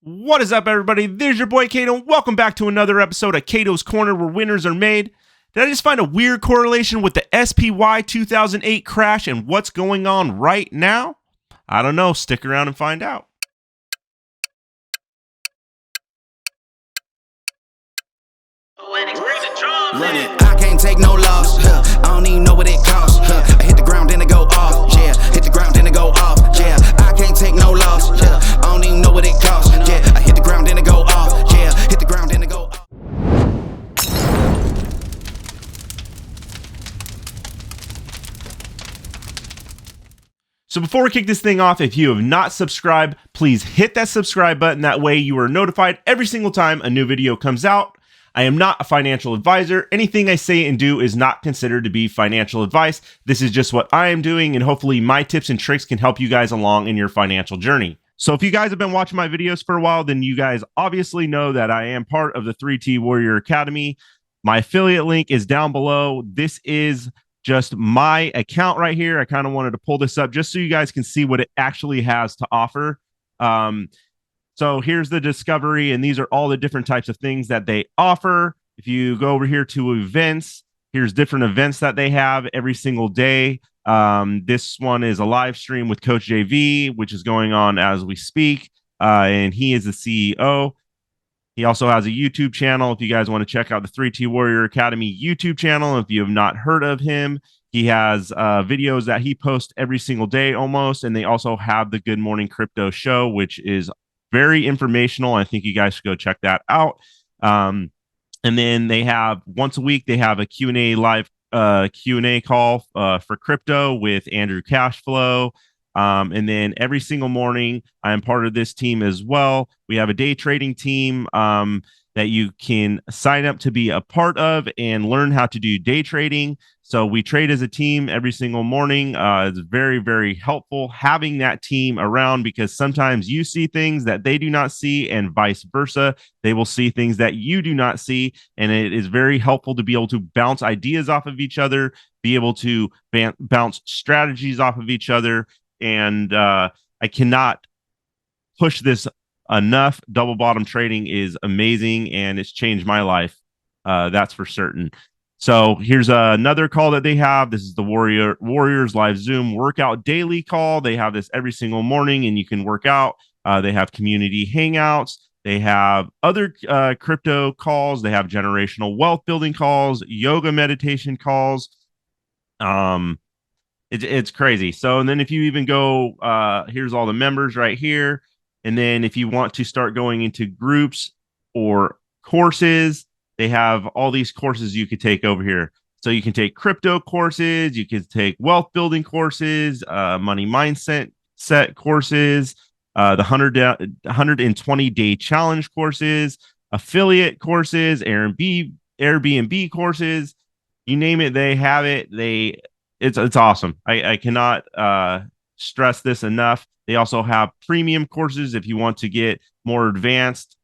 What is up, everybody? There's your boy Kato. Welcome back to another episode of Kato's Corner, where winners are made. Did I just find a weird correlation with the SPY 2008 crash and what's going on right now? I don't know. Stick around and find out. Run it. I can't take no loss. I don't even know what it costs. I hit the ground, then it go off. Yeah, hit the ground, then it go off. Yeah, I can't take no loss. I don't even know what it costs. Yeah, I hit the ground, then it go off. Yeah, hit the ground, then it go off. So before we kick this thing off, if you have not subscribed, please hit that subscribe button. That way you are notified every single time a new video comes out. I am not a financial advisor. Anything I say and do is not considered to be financial advice. This is just what I am doing, and hopefully my tips and tricks can help you guys along in your financial journey. So if you guys have been watching my videos for a while, then you guys obviously know that I am part of the 3T Warrior Academy. My affiliate link is down below. This is just my account right here. I kind of wanted to pull this up just so you guys can see what it actually has to offer. So here's the discovery, and these are all the different types of things that they offer. If you go over here to events, here's different events that they have every single day. This one is a live stream with Coach JV, which is going on as we speak, and he is the CEO. He also has a YouTube channel. If you guys want to check out the 3T Warrior Academy YouTube channel, if you have not heard of him, he has videos that he posts every single day almost, and they also have the Good Morning Crypto show, which is very informational. I think you guys should go check that out. And then they have once a week, they have a Q&A live Q&A call for crypto with Andrew Cashflow. And then every single morning, I am part of this team as well. We have a day trading team that you can sign up to be a part of and learn how to do day trading. So we trade as a team every single morning. It's very, very helpful having that team around, because sometimes you see things that they do not see, and vice versa. They will see things that you do not see. And it is very helpful to be able to bounce ideas off of each other, be able to bounce strategies off of each other. And I cannot push this enough. Double bottom trading is amazing, and it's changed my life. That's for certain. So here's another call that they have. This is the Warriors Live Zoom Workout Daily call. They have this every single morning, and you can work out. They have community hangouts. They have other crypto calls. They have generational wealth building calls, yoga meditation calls. It's crazy. So, and then if you even go, here's all the members right here. And then if you want to start going into groups or courses, they have all these courses you could take over here. So you can take crypto courses, you can take wealth building courses, money mindset courses, the 120 day challenge courses, affiliate courses, Airbnb courses, you name it, they have it. It's awesome. I cannot stress this enough. They also have premium courses if you want to get more advanced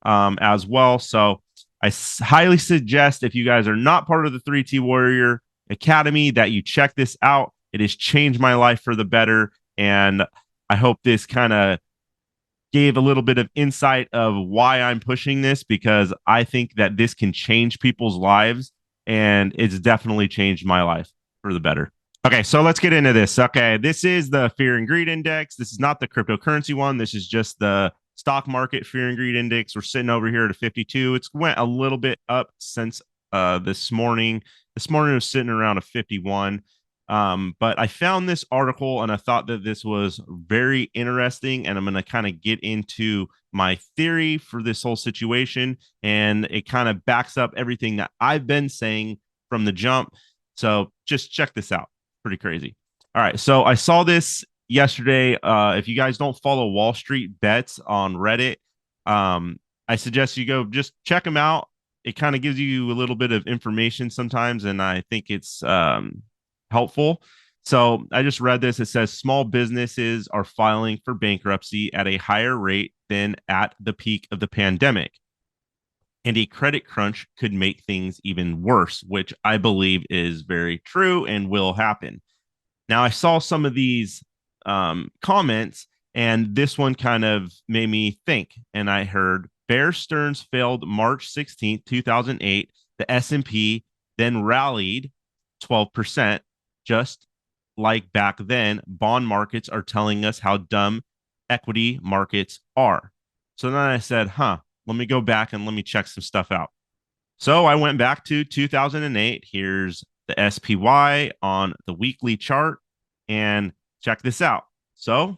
as well. So I highly suggest, if you guys are not part of the 3T Warrior Academy, that you check this out. It has changed my life for the better. And I hope this kind of gave a little bit of insight of why I'm pushing this, because I think that this can change people's lives, and it's definitely changed my life for the better. Okay, so let's get into this. Okay, this is the Fear and Greed Index. This is not the cryptocurrency one. This is just the stock market Fear and Greed Index. We're sitting over here at a 52. It's went a little bit up since this morning. This morning it was sitting around a 51. But I found this article and I thought that this was very interesting, and I'm going to kind of get into my theory for this whole situation, and it kind of backs up everything that I've been saying from the jump. So just check this out. Pretty crazy. All right. So I saw this yesterday. If you guys don't follow Wall Street Bets on Reddit, I suggest you go just check them out. It kind of gives you a little bit of information sometimes, and I think it's helpful. So I just read this. It says small businesses are filing for bankruptcy at a higher rate than at the peak of the pandemic, and a credit crunch could make things even worse, which I believe is very true and will happen. Now, I saw some of these comments, And this one kind of made me think. And I heard Bear Stearns failed March 16th, 2008. The S&P then rallied 12%. Just like back then, bond markets are telling us how dumb equity markets are. So then I said, let me go back and let me check some stuff out. So I went back to 2008. Here's the SPY on the weekly chart, and check this out. So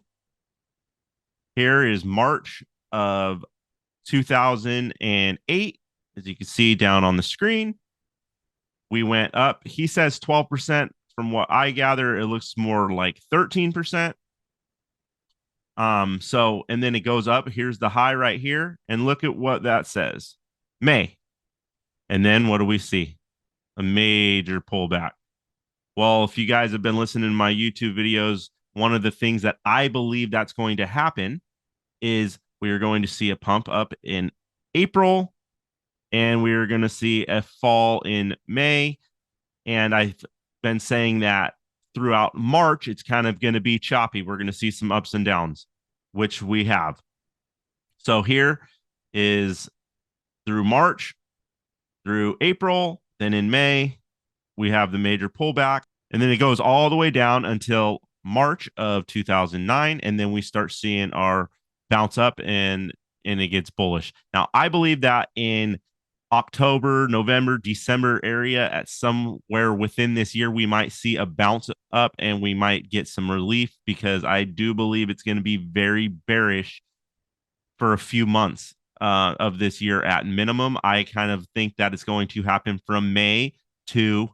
here is March of 2008. As you can see down on the screen, we went up. He says 12%. From what I gather, it looks more like 13%. So, and then it goes up. Here's the high right here. And look at what that says. May. And then what do we see? A major pullback. Well, if you guys have been listening to my YouTube videos, one of the things that I believe that's going to happen is we are going to see a pump up in April, and we are going to see a fall in May. And I've been saying that throughout March, it's kind of going to be choppy. We're going to see some ups and downs, which we have. So here is through March, through April, then in May, we have the major pullback, and then it goes all the way down until March of 2009, and then we start seeing our bounce up, and it gets bullish. Now, I believe that in October, November, December area, at somewhere within this year, we might see a bounce up and we might get some relief, because I do believe it's going to be very bearish for a few months of this year at minimum. I kind of think that it's going to happen from May to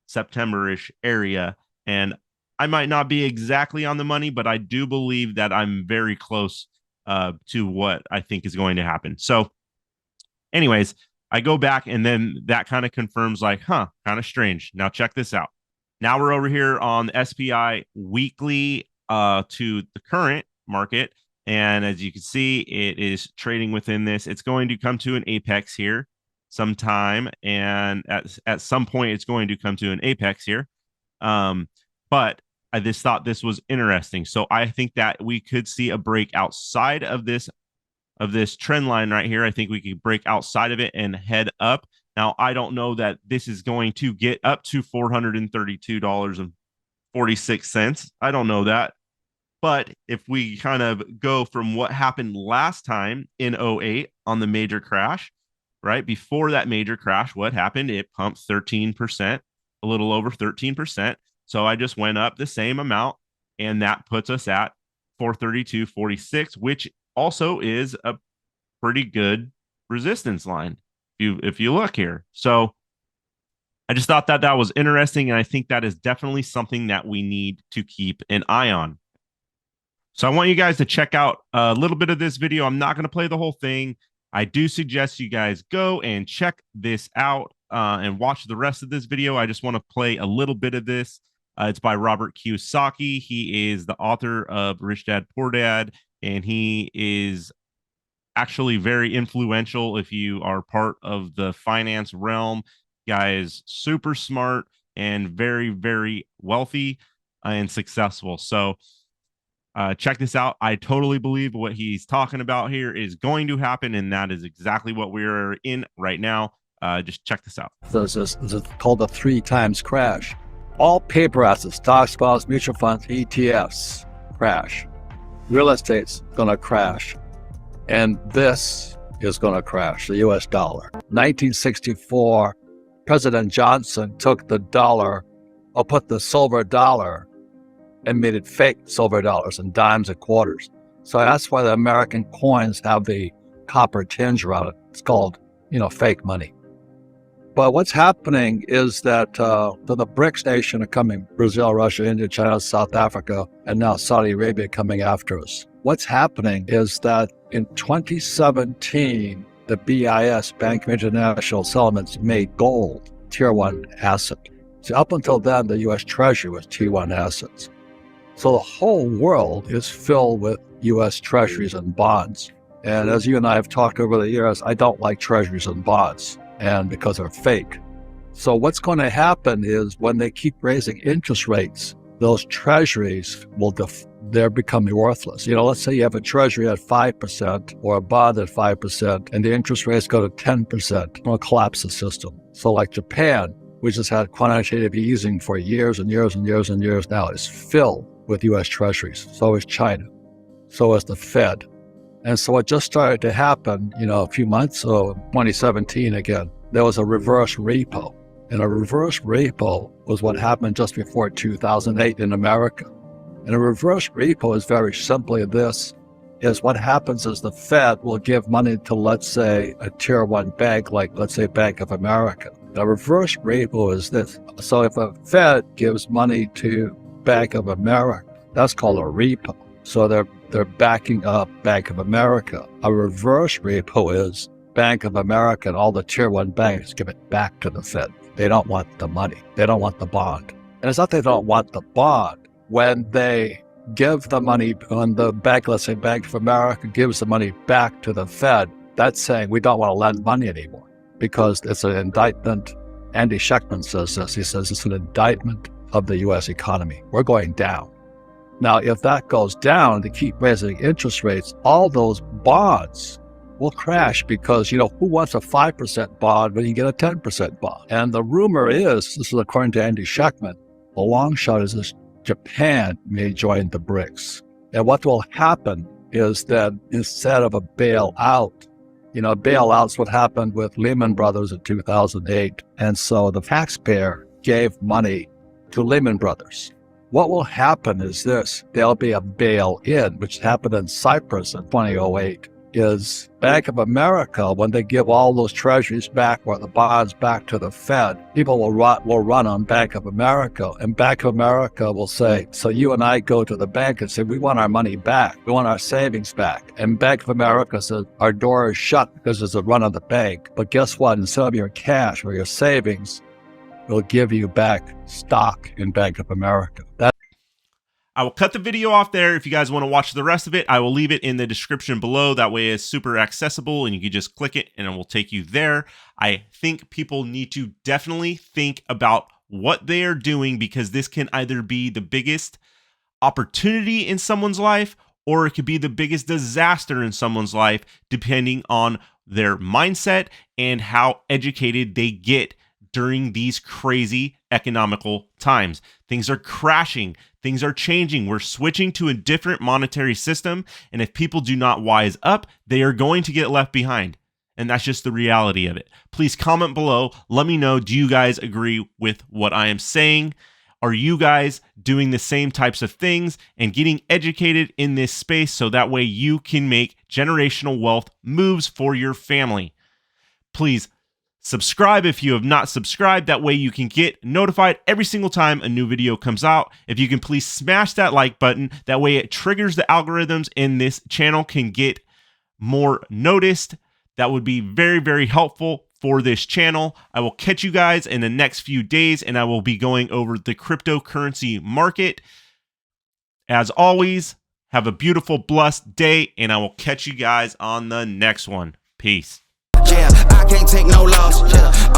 September-ish area. And I might not be exactly on the money, but I do believe that I'm very close to what I think is going to happen. So anyways, I go back, and then that kind of confirms, like, kind of strange. Now check this out. Now we're over here on the SPI weekly to the current market. And as you can see, it is trading within this. It's going to come to an apex here sometime. And at some point, it's going to come to an apex here. But I just thought this was interesting. So I think that we could see a break outside of this trend line right here. I think we could break outside of it and head up. Now, I don't know that this is going to get up to $432.46. I don't know that. But if we kind of go from what happened last time in 08 on the major crash, right? Before that major crash, what happened? It pumped 13%, a little over 13%. So I just went up the same amount, and that puts us at 432.46, which also is a pretty good resistance line if you look here. So I just thought that was interesting, and I think that is definitely something that we need to keep an eye on. So I want you guys to check out a little bit of this video. I'm not going to play the whole thing. I do suggest you guys go and check this out and watch the rest of this video. I just want to play a little bit of this. It's by Robert Kiyosaki. He is the author of Rich Dad, Poor Dad, and he is actually very influential if you are part of the finance realm. Guy is super smart and very, very wealthy and successful. So check this out. I totally believe what he's talking about here is going to happen, and that is exactly what we're in right now. Just check this out. So this is called the 3 times crash. All paper assets, stocks, bonds, mutual funds, ETFs, crash. Real estate's going to crash. And this is going to crash, the US dollar. 1964, President Johnson took the dollar, or put the silver dollar, and made it fake silver dollars and dimes and quarters. So that's why the American coins have the copper tinge around it. It's called, fake money. But what's happening is that the BRICS nation are coming, Brazil, Russia, India, China, South Africa, and now Saudi Arabia coming after us. What's happening is that in 2017, the BIS, Bank of International Settlements, made gold Tier 1 asset. See, up until then, the U.S. Treasury was Tier 1 assets. So the whole world is filled with U.S. treasuries and bonds. And as you and I have talked over the years, I don't like treasuries and bonds, and because they're fake. So what's going to happen is when they keep raising interest rates, those treasuries will they're becoming worthless. Let's say you have a treasury at 5% or a bond at 5%, and the interest rates go to 10%. It'll collapse the system. So like Japan, which has had quantitative easing for years and years and years and years now, is filled with U.S. treasuries. So is China. So is the Fed. And so it just started to happen, a few months ago, 2017 again, there was a reverse repo. And a reverse repo was what happened just before 2008 in America. And a reverse repo is very simply this, is what happens is the Fed will give money to, let's say, a tier one bank, like let's say Bank of America. A reverse repo is this. So if a Fed gives money to Bank of America, that's called a repo. So they're backing up Bank of America. A reverse repo is Bank of America and all the tier one banks give it back to the Fed. They don't want the money. They don't want the bond. And it's not they don't want the bond. When they give the money, when the bank, let's say Bank of America gives the money back to the Fed, that's saying we don't want to lend money anymore because it's an indictment. Andy Schectman says this. He says it's an indictment of the U.S. economy. We're going down. Now, if that goes down, they keep raising interest rates, all those bonds will crash because, who wants a 5% bond when you get a 10% bond? And the rumor is, this is according to Andy Schectman, the long shot is this, Japan may join the BRICS. And what will happen is that instead of a bailout, bailouts what happened with Lehman Brothers in 2008. And so the taxpayer gave money to Lehman Brothers. What will happen is this, there'll be a bail-in, which happened in Cyprus in 2008, is Bank of America, when they give all those treasuries back or the bonds back to the Fed, people will run on Bank of America, and Bank of America will say, so you and I go to the bank and say, we want our money back, we want our savings back. And Bank of America says, our door is shut because there's a run on the bank. But guess what? Instead of your cash or your savings, we'll give you back stock in Bank of America. I will cut the video off there. If you guys want to watch the rest of it, I will leave it in the description below. That way it's super accessible and you can just click it and it will take you there. I think people need to definitely think about what they are doing because this can either be the biggest opportunity in someone's life or it could be the biggest disaster in someone's life, depending on their mindset and how educated they get during these crazy economical times. Things are crashing. Things are changing. We're switching to a different monetary system. And if people do not wise up, they are going to get left behind. And that's just the reality of it. Please comment below. Let me know, do you guys agree with what I am saying? Are you guys doing the same types of things and getting educated in this space so that way you can make generational wealth moves for your family? Please subscribe if you have not subscribed. That way you can get notified every single time a new video comes out. If you can please smash that like button. That way it triggers the algorithms and this channel can get more noticed. That would be very, very helpful for this channel. I will catch you guys in the next few days and I will be going over the cryptocurrency market. As always, have a beautiful, blessed day and I will catch you guys on the next one. Peace. Yeah, I can't take no loss. Yeah,